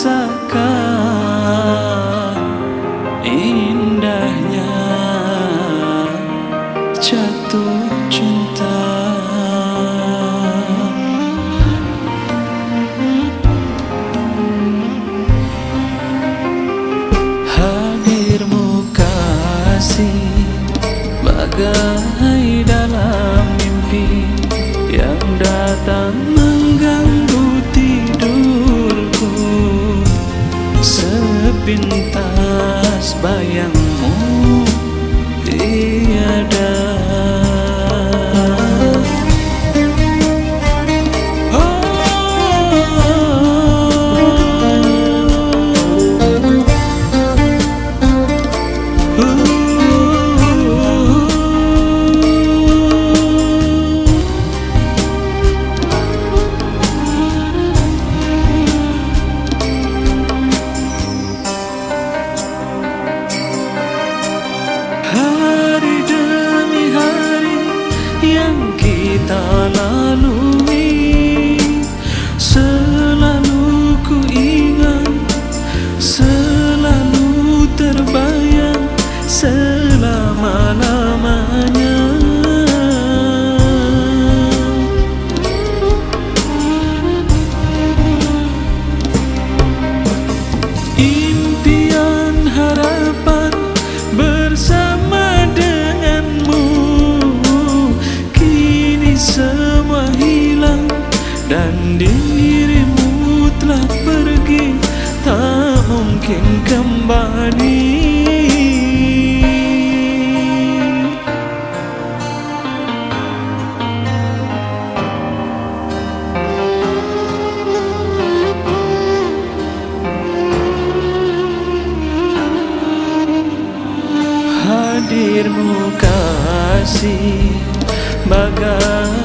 rasakan indahnya jatuh cinta. Hadirmu kasih bagai dalam mimpi yang datang mengganggu tidurku. Sepintas bayangmu tiada. Hari demi hari yang kita lalui, selalu ku ingat, selalu terbayang selama-lamanya. Impian harapan bersama denganmu, kini semua hilang dan dirimu telah pergi, tak mungkin kembali. Hadirmu kasih bagai